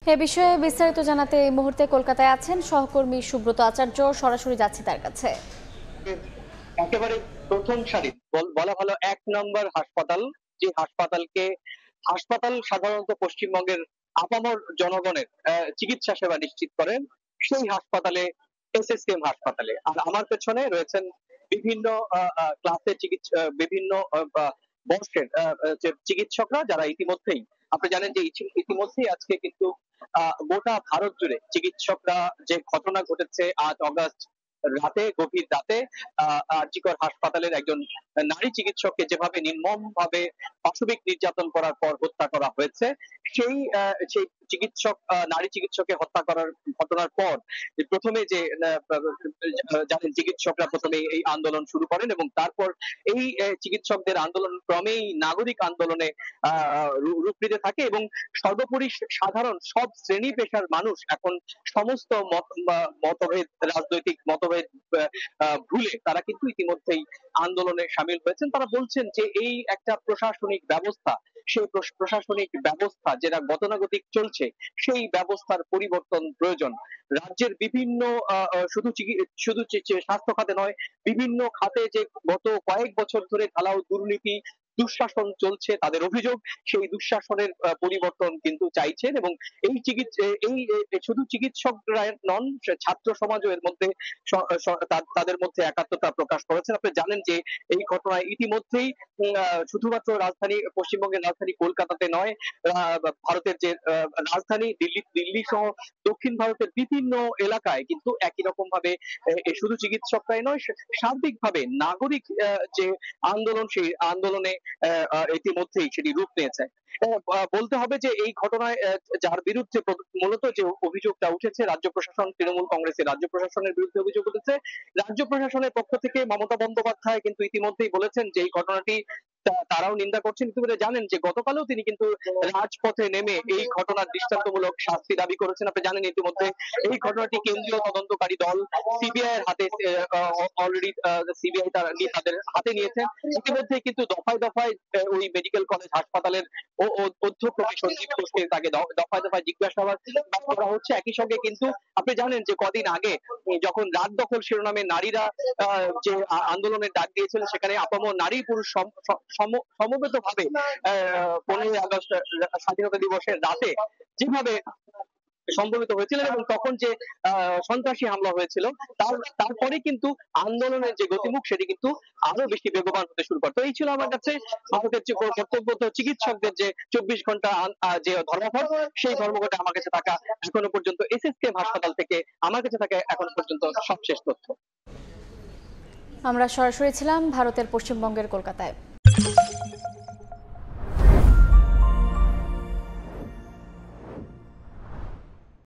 এ বিষয়ে বিস্তারিত জানাতে এই মুহূর্তে কলকাতায় আছেন সহকর্মী সুব্রত আচার্য। সরাসরি যাচ্ছি তার কাছে। একেবারে প্রথম সারি বলা ভালো ১ নম্বর হাসপাতাল, যে হাসপাতাল সাধারণত পশ্চিমবঙ্গের আপামর জনগণের চিকিৎসা সেবা নিশ্চিত করেন, সেই হাসপাতালে এসএসকেএম হাসপাতালে। আর আমার পেছনে রয়েছেন বিভিন্ন ক্লাসের বিভিন্ন বর্ষের যে চিকিৎসকরা, যারা ইতিমধ্যেই আপনি জানেন যে ইতিমধ্যেই আজকে কিন্তু গোটা ভারত জুড়ে চিকিৎসকরা যে ঘটনা ঘটেছে আজ অগাস্ট রাতে, গভীর রাতে আরজিকর হাসপাতালের একজন নারী চিকিৎসককে যেভাবে নির্মমভাবে পাশবিক নির্যাতন করার পর হত্যা করা হয়েছে, সেই নারী চিকিৎসককে হত্যা করার ঘটনার পর প্রথমে যে জানেন চিকিৎসকরা প্রথমে এই আন্দোলন শুরু করেন এবং তারপর এই চিকিৎসকদের আন্দোলন ক্রমেই নাগরিক আন্দোলনে রূপ নিতে থাকে এবং সর্বোপরি সাধারণ সব শ্রেণী পেশার মানুষ এখন সমস্ত মতভেদ, রাজনৈতিক মতভেদ ভুলে তারা কিন্তু ইতিমধ্যেই আন্দোলনে সামিল হয়েছেন। তারা বলছেন যে এই একটা প্রশাসনিক ব্যবস্থা, সেই প্রশাসনিক ব্যবস্থা যেটা গতানুগতিক চলছে, সেই ব্যবস্থার পরিবর্তন প্রয়োজন। রাজ্যের বিভিন্ন শুধু স্বাস্থ্য খাতে নয়, বিভিন্ন খাতে যে গত কয়েক বছর ধরে ঢালাও দুর্নীতি, দুঃশাসন চলছে, তাদের অভিযোগ সেই দুঃশাসনের পরিবর্তন কিন্তু চাইছেন। এবং শুধু চিকিৎসকরা নন, ছাত্র সমাজও এর মধ্যে তাদের মধ্যে একাত্মতা প্রকাশ করেছেন। আপনি জানেন যে এই ঘটনায় ইতিমধ্যেই শুধুমাত্র পশ্চিমবঙ্গের রাজধানী কলকাতাতে নয়, ভারতের যে রাজধানী দিল্লি সহ দক্ষিণ ভারতের বিভিন্ন এলাকায় কিন্তু একই রকম ভাবে শুধু চিকিৎসকরাই নয়, সার্বিকভাবে নাগরিক যে আন্দোলন, সেই আন্দোলনে ইতিমধ্যেই সেটি রূপ নিয়েছে। বলতে হবে যে এই ঘটনায় যার বিরুদ্ধে মূলত যে অভিযোগটা উঠেছে, রাজ্য প্রশাসন, তৃণমূল কংগ্রেসের রাজ্য প্রশাসনের বিরুদ্ধে অভিযোগ উঠেছে। রাজ্য প্রশাসনের পক্ষ থেকে মমতা বন্দ্যোপাধ্যায় কিন্তু ইতিমধ্যেই বলেছেন যে এই ঘটনাটি তারাও নিন্দা করছেন। ইতিমধ্যে জানেন যে গতকালও তিনি কিন্তু রাজপথে নেমে এই ঘটনার দৃষ্টান্তমূলক শাস্তি দাবি করেছেন। আপনি জানেন ইতিমধ্যে এই ঘটনাটি কেন্দ্রীয় তদন্তকারী দল সিবিআই এর হাতে অলরেডি সিবিআই তাদের হাতে নিয়েছে। ইতিমধ্যে কিন্তু দফায় দফায় ওই মেডিকেল কলেজ হাসপাতালের অধ্যক্ষ সঞ্জীব ঘোষকে তাকে দফায় দফায় জিজ্ঞাসাবাদ করা হচ্ছে। একই সঙ্গে কিন্তু আপনি জানেন যে কদিন আগে যখন রাত দখল শিরোনামে নারীরা যে আন্দোলনের ডাক দিয়েছিলেন, সেখানে আপামর নারী পুরুষ সমবেত ভাবে 15ই আগস্ট স্বাধীনতা দিবসের রাতে যেভাবে সংগঠিত হয়েছিলেন এবং তখন যে সন্ত্রাসী হামলা হয়েছিল, তারপরে কিন্তু আন্দোলনের যে গতিমুখ সেটি কিন্তু আরো বেশি বেগবান হতে শুরু করে। তো এই ছিল আমার কাছে ভারতের যে কর্তব্যরত চিকিৎসকদের যে 24 ঘন্টা যে ধর্মঘট, সেই ধর্মঘটে আমার কাছে থাকা এখনো পর্যন্ত এসএসকেএম হাসপাতাল থেকে আমার কাছে থাকা এখনো পর্যন্ত সবশেষ তথ্য। আমরা সরাসরি ছিলাম ভারতের পশ্চিমবঙ্গের কলকাতায়।